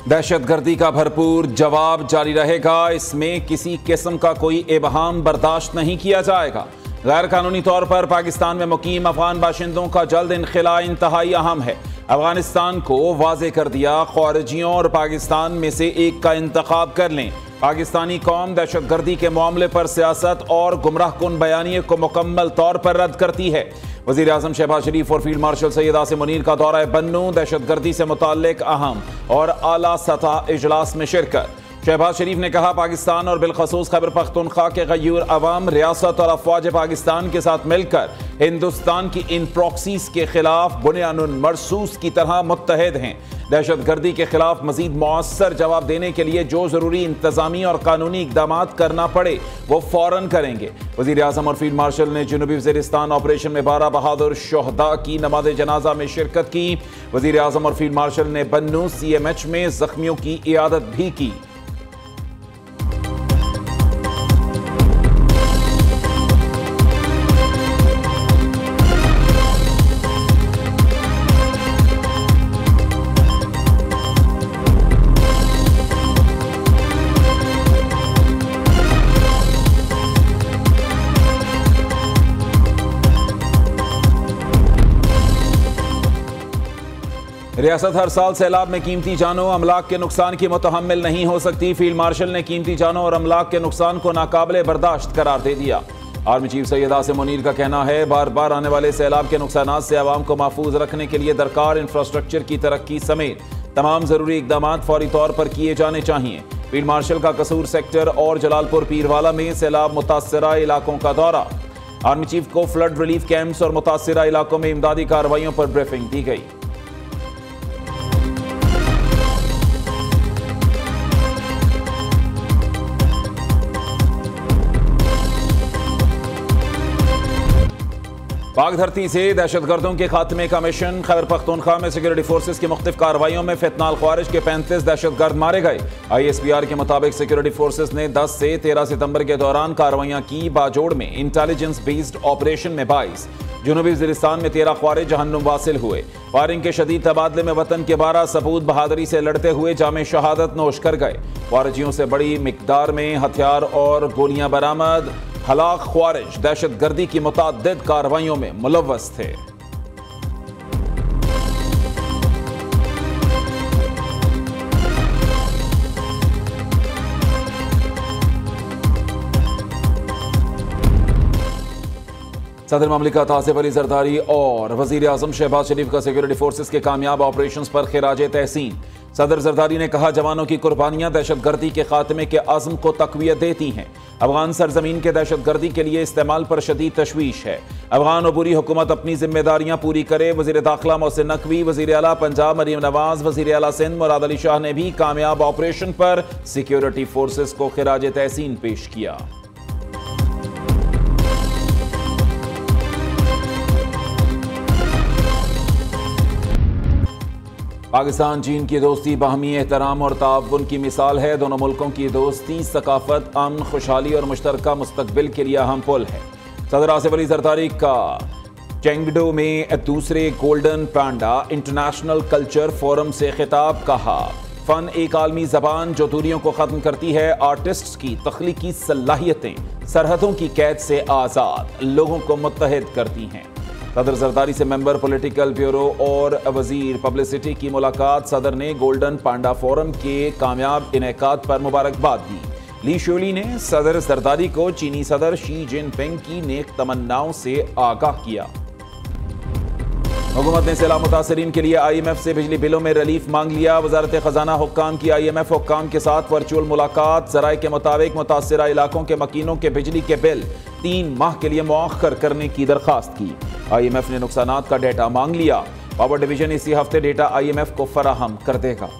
दहशतगर्दी का भरपूर जवाब जारी रहेगा। इसमें किसी किस्म का कोई इबहाम बर्दाश्त नहीं किया जाएगा। गैर कानूनी तौर पर पाकिस्तान में मुकीम अफगान बाशिंदों का जल्द इनखिला इंतहाई अहम है। अफगानिस्तान को वाजे कर दिया, ख्वारिजियों और पाकिस्तान में से एक का इंतखाब कर लें। पाकिस्तानी कौम दहशतगर्दी के मामले पर सियासत और गुमराहकुन बयानिए को मुकम्मल तौर पर रद्द करती है। वज़ीर आज़म शहबाज शरीफ और फील्ड मार्शल सैयद आसिम मुनीर का दौरा बन्नू, दहशतगर्दी से मुताल्लिक अहम और आला सतह इजलास में शिरकत। शहबाज शरीफ ने कहा, पाकिस्तान और बिलखसूस खैबर पख्तूनख्वा के गयूर अवाम रियासत और अफवाज पाकिस्तान के साथ मिलकर हिंदुस्तान की इन प्रॉक्सीज के खिलाफ बुनियानुन मरसूस की तरह मुत्तहद हैं। दहशतगर्दी के खिलाफ मजीद मौसर जवाब देने के लिए जो जरूरी इंतजामी और कानूनी इकदाम करना पड़े वो फौरन करेंगे। वज़ीर आज़म और फील्ड मार्शल ने जनूबी वज़ीरिस्तान ऑपरेशन में 12 बहादुर शोहदा की नमाज जनाजा में शिरकत की। वज़ीर आज़म और फील्ड मार्शल ने बन्नू CMH में जख्मियों की इयादत भी की। रियासत हर साल सैलाब में कीमती जानों अमलाक के नुकसान की मुतहम्मिल नहीं हो सकती। फील्ड मार्शल ने कीमती जानों और अमलाक के नुकसान को नाकाबिले बर्दाश्त करार दे दिया। आर्मी चीफ सैयद आसिम मुनीर का कहना है, बार बार आने वाले सैलाब के नुकसान से आवाम को महफूज रखने के लिए दरकार इंफ्रास्ट्रक्चर की तरक्की समेत तमाम जरूरी इकदाम फौरी तौर पर किए जाने चाहिए। फील्ड मार्शल का कसूर सेक्टर और जलालपुर पीरवाला में सैलाब मुतासरा इलाकों का दौरा। आर्मी चीफ को फ्लड रिलीफ कैंप्स और मुतासरा इलाकों में इमदादी कार्रवाइयों पर ब्रीफिंग दी गई। पाक धरती से दहशतगर्दों के खात्मे का मिशन। खैबर पख्तूनख्वा में सिक्योरिटी फोर्सेस की मुख्तलिफ कार्रवाइयों में फितनाल ख्वारिज के 35 दहशतगर्द मारे गए। ISPR के मुताबिक सिक्योरिटी फोर्सेस ने 10 से 13 सितंबर के दौरान कार्रवाइयां की। बाजोड़ में इंटेलिजेंस बेस्ड ऑपरेशन में 22, जनूबी वज़ीरिस्तान में 13 ख्वारिज जहन्नुम वासिल हुए। फायरिंग के शदीद तबादले में वतन के 12 सपूत बहादुरी से लड़ते हुए जामे शहादत नोश कर गए। ख्वारिजियों से बड़ी मिकदार में हथियार और गोलियां बरामद। हलाक ख्वारिज दहशतगर्दी की मुतअद्दिद कार्रवाइयों में मुलव्वस थे। सदर ममलिकत आसिफ अली जरदारी और वज़ीर आज़म शहबाज शरीफ का सिक्योरिटी फोर्सेस के कामयाब ऑपरेशंस पर खिराजे तहसीन। सदर जरदारी ने कहा, जवानों की कुर्बानियां दहशतगर्दी के खात्मे के अज़्म को तक़वियत देती हैं। अफगान सरजमीन के दहशतगर्दी के लिए इस्तेमाल पर शदीद तशवीश है। अफगान अबूरी हुकूमत अपनी जिम्मेदारियां पूरी करे। वज़ीर दाखिला मोहसिन नकवी, वज़ीर आला पंजाब मरीम नवाज, वज़ीर आला सिंध मुराद अली शाह ने भी कामयाब ऑपरेशन पर सिक्योरिटी फोर्सेस को खिराजे तहसीन पेश किया। पाकिस्तान चीन की दोस्ती बाहमी एहतराम और ताउन की मिसाल है। दोनों मुल्कों की दोस्ती सकाफत, अमन, खुशहाली और मुश्तरका मुस्तकबिल के लिए अहम पुल है। सदर आसिफ अली जरदारी का चेंगडो में दूसरे गोल्डन पांडा इंटरनेशनल कल्चर फोरम से खिताब। कहा, फन एक आलमी जबान जो दूरियों को खत्म करती है। आर्टिस्ट्स की तख्लीकी सलाहियतें सरहदों की कैद से आज़ाद लोगों को मुत्तहद करती हैं। सदर जरदारी से मेंबर पॉलिटिकल ब्यूरो और वजीर पब्लिसिटी की मुलाकात। सदर ने गोल्डन पांडा फोरम के कामयाब इनेकाद पर मुबारकबाद दी। ली शोली ने सदर जरदारी को चीनी सदर शी जिनपिंग की नेक तमन्नाओं से आगाह किया। हुकूमत ने सैलाब मुतासरीन के लिए IMF से बिजली बिलों में रिलीफ मांग लिया। वजारत खजाना हुक्काम की IMF हुक्काम के साथ वर्चुअल मुलाकात। ज़राए के मुताबिक मुतासरा इलाकों के मकीनों के बिजली के बिल 3 माह के लिए मुअख्खर करने की दरख्वास्त की। IMF ने नुकसानात का डेटा मांग लिया। पावर डिवीजन इसी हफ्ते डेटा IMF को फराहम कर देगा।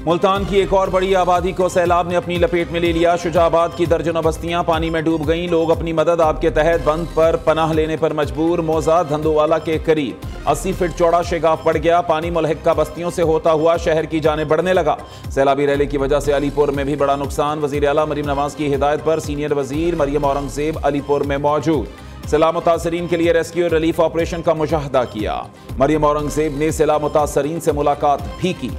मुल्तान की एक और बड़ी आबादी को सैलाब ने अपनी लपेट में ले लिया। शुजाबाद की दर्जनों बस्तियां पानी में डूब गईं। लोग अपनी मदद आपके तहत बंद पर पनाह लेने पर मजबूर। मौजा धंधुवाला के करीब 80 फीट चौड़ा शेगाफ पड़ गया। पानी मुलहिका बस्तियों से होता हुआ शहर की जाने बढ़ने लगा। सैलाबी रैली की वजह से अलीपुर में भी बड़ा नुकसान। वजीर आला मरीम नवाज की हिदायत पर सीनियर वजीर मरियम औरंगजेब अलीपुर में मौजूद। सैलाब मुतासरीन के लिए रेस्क्यू और रिलीफ ऑपरेशन का मुशाहदा किया। मरियम औरंगजेब ने सैलाब मुतासरीन से मुलाकात भी की।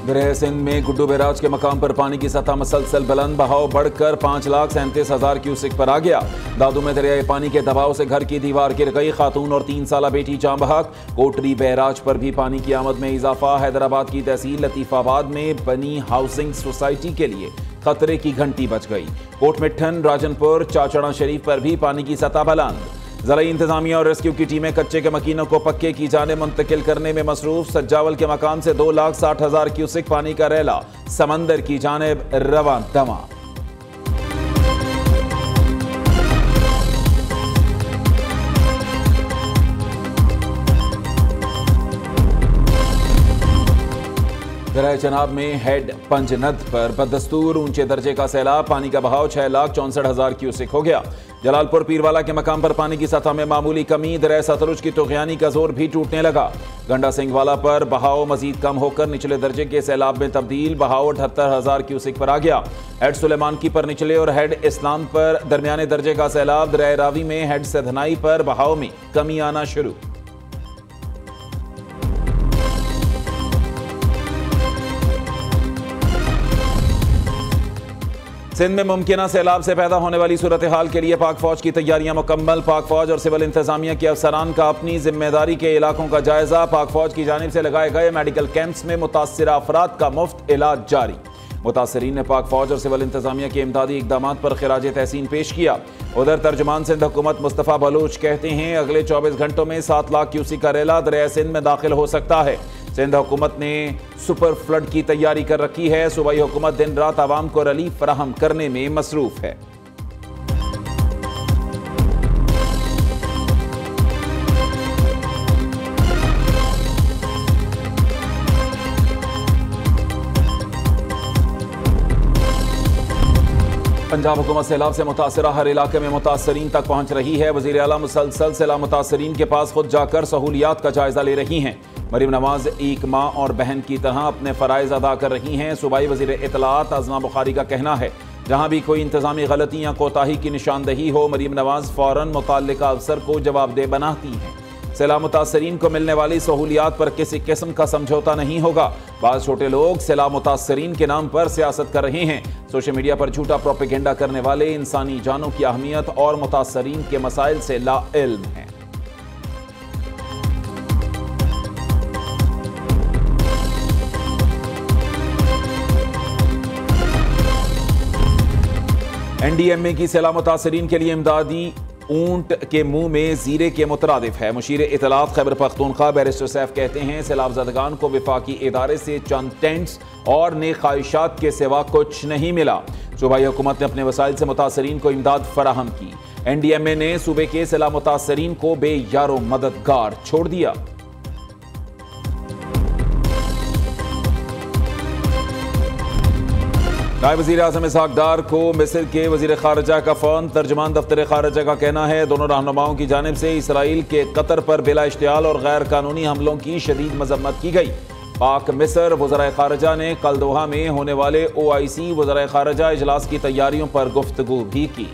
गृह सिंध में गुड्डू बैराज के मकाम पर पानी की सतह मसलसल बुलंद, बहाव बढ़कर 5,37,000 क्यूसेक पर आ गया। दादू में दरियाई पानी के दबाव से घर की दीवार गिर गई, खातून और 3 साला बेटी जाँ बहक। कोटरी बैराज पर भी पानी की आमद में इजाफा। हैदराबाद की तहसील लतीफाबाद में बनी हाउसिंग सोसाइटी के लिए खतरे की घंटी बज गई। कोटमिट्ठन, राजनपुर, चाचड़ा शरीफ पर भी पानी की सतह बुलंद। ज़राई इंतजामिया और रेस्क्यू की टीमें कच्चे के मकीनों को पक्के की जाने मुंतकिल करने में मसरूफ। सज्जावल के मकाम से 2,60,000 क्यूसेक पानी का रैला समंदर की जानिब रवां दवा। दरिया चनाब में हेड पंजनद पर बदस्तूर ऊंचे दर्जे का सैलाब, पानी का बहाव 6,64,000 क्यूसेक हो गया। जलालपुर पीरवाला के मकाम पर पानी की सतह में मामूली कमी, दरिया सतलुज की तुग़यानी का जोर भी टूटने लगा। गंडा सिंहवाला पर बहाव मजीद कम होकर निचले दर्जे के सैलाब में तब्दील, बहाव 78,000 क्यूसेक पर आ गया। हेड सुलेमान की पर निचले और हेड इस्लाम पर दरमियाने दर्जे का सैलाब। दरिया रावी में हेड सधनाई पर बहाव में कमी आना शुरू। सिंध में मुमकिना सैलाब से पैदा होने वाली सूरत हाल के लिए पाक फौज की तैयारियां मुकम्मल। पाक फौज और सिविल इंतजामिया के अफसरान का अपनी जिम्मेदारी के इलाकों का जायजा। पाक फौज की जानिब से लगाए गए मेडिकल कैंप्स में मुतासिरा अफराद का मुफ्त इलाज जारी। मुतासरीन ने पाक फौज और सिविल इंतजामिया के इमदादी इकदामात पर खिराज तहसीन पेश किया। उधर तर्जुमान सिंध हुकूमत मुस्तफ़ा बलूच कहते हैं अगले 24 घंटों में 7 लाख क्यूसेक का रेला दरिया सिंध में दाखिल हो सकता है। सिंध हुकूमत ने सुपर फ्लड की तैयारी कर रखी है। सूबाई हुकूमत दिन रात आवाम को रिलीफ फराहम करने में मसरूफ है। पंजाब हुकूमत सैलाब से मुतासरा हर इलाके में मुतासरीन तक पहुंच रही है। वज़ीर आला मुसलसल सैलाब मुतासरीन के पास खुद जाकर सहूलियात का जायजा ले रही हैं। मरीम नवाज एक माँ और बहन की तरह अपने फ़राइज़ अदा कर रही हैं। सूबाई वज़ीर इत्तलाआत आज़मा बुखारी का कहना है जहाँ भी कोई इंतज़ामी गलती या कोताही की निशानदही हो, मरीम नवाज फ़ौरन मुताल्लिका अफसर को जवाबदेह बनाती हैं। सैलाब मुतासरीन को मिलने वाली सहूलियात पर किसी किस्म का समझौता नहीं होगा। बाज़ छोटे लोग सैलाब मुतासरीन के नाम पर सियासत कर रहे हैं। सोशल मीडिया पर झूठा प्रोपेगेंडा करने वाले इंसानी जानों की अहमियत और मुतासरीन के मसाइल से लाइल्म हैं। NDMA की सैलाब मुतासरीन के लिए इमदादी ऊंट के मुंह में जीरे के मुतरादिफ है। मुशीर इत्तलात खैबर पख्तूनख्वा बैरिस्टर सैफ कहते हैं सैलाबज़दगान को विफाकी इदारे से चंद टेंट्स और नेक ख्वाहिशात के सिवा कुछ नहीं मिला। सूबाई हुकूमत ने अपने वसाइल से मुतासरीन को इमदाद फराहम की। NDMA ने सूबे के सैलाब मुतासरीन को बेयारो मददगार छोड़ दिया। नायब वज़ीर आज़म इसहाक डार को मिस्र के वज़ीर ख़ारिजा का फ़ोन। तर्जुमान दफ्तर ख़ारिजा का कहना है दोनों रहनुमाओं की जानिब से इसराइल के कतर पर बिला इश्तियाल और गैर कानूनी हमलों की शदीद मजम्मत की गई। पाक मिस्र वज़राए ख़ारिजा ने कल दोहा में होने वाले OIC वज़राए ख़ारिजा इजलास की तैयारियों पर गुफ्तगू भी की।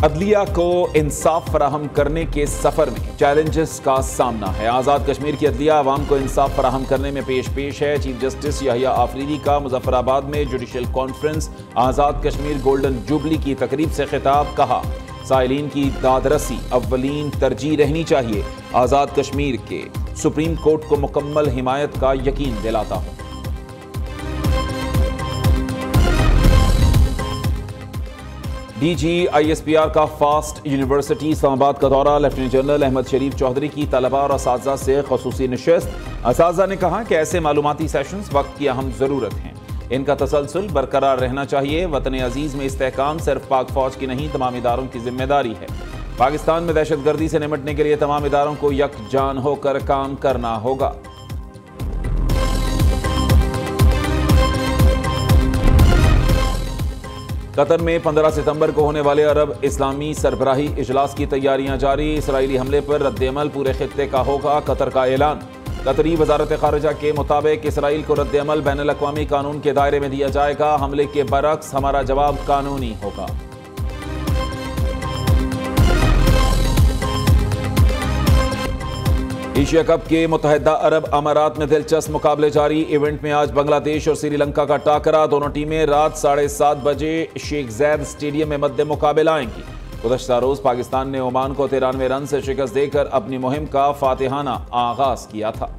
अदलिया को इंसाफ फराहम करने के सफर में चैलेंजेस का सामना है। आज़ाद कश्मीर की अदलिया आवाम को इंसाफ फराहम करने में पेश है। चीफ जस्टिस याहिया आफरीदी का मुजफ्फराबाद में judicial conference Azad Kashmir golden jubilee की तकरीब से खिताब। कहा साइलीन की दादरसी अव्वलीन तरजीह रहनी चाहिए। आज़ाद कश्मीर के सुप्रीम कोर्ट को मुकम्मल हिमायत का यकीन दिलाता हूँ। DG ISPR का फास्ट यूनिवर्सिटी इस्लामाबाद का दौरा। लेफ्टिनेंट जनरल अहमद शरीफ चौधरी की तलबा और असातिज़ा से ख़ुसूसी नशिस्त। असातिज़ा ने कहा कि ऐसे मालूमाती सेशंस वक्त की अहम ज़रूरत हैं, इनका तसलसल बरकरार रहना चाहिए। वतन अजीज़ में इस्तेहकाम सिर्फ पाक फौज की नहीं तमाम इदारों की जिम्मेदारी है। पाकिस्तान में दहशतगर्दी से निपटने के लिए तमाम इदारों को यकजान होकर काम करना होगा। कतर में 15 सितंबर को होने वाले अरब इस्लामी सरबराही इजलास की तैयारियां जारी। इसराइली हमले पर रद्द-ए-अमल पूरे खित्ते का होगा, कतर का ऐलान। कतरी वजारत खारिजा के मुताबिक इसराइल को रद्द-ए-अमल बैनुल-अक़वामी कानून के दायरे में दिया जाएगा। हमले के बरक्स हमारा जवाब कानूनी होगा। एशिया कप के मुत्तहिदा अरब अमारात में दिलचस्प मुकाबले जारी। इवेंट में आज बांग्लादेश और श्रीलंका का टाकरा। दोनों टीमें रात 7:30 बजे शेख ज़ैद स्टेडियम में मद्दे मुकाबला आएंगी। गुज़श्ता रोज पाकिस्तान ने ओमान को 93 रन से शिकस्त देकर अपनी मुहिम का फातिहाना आगाज किया था।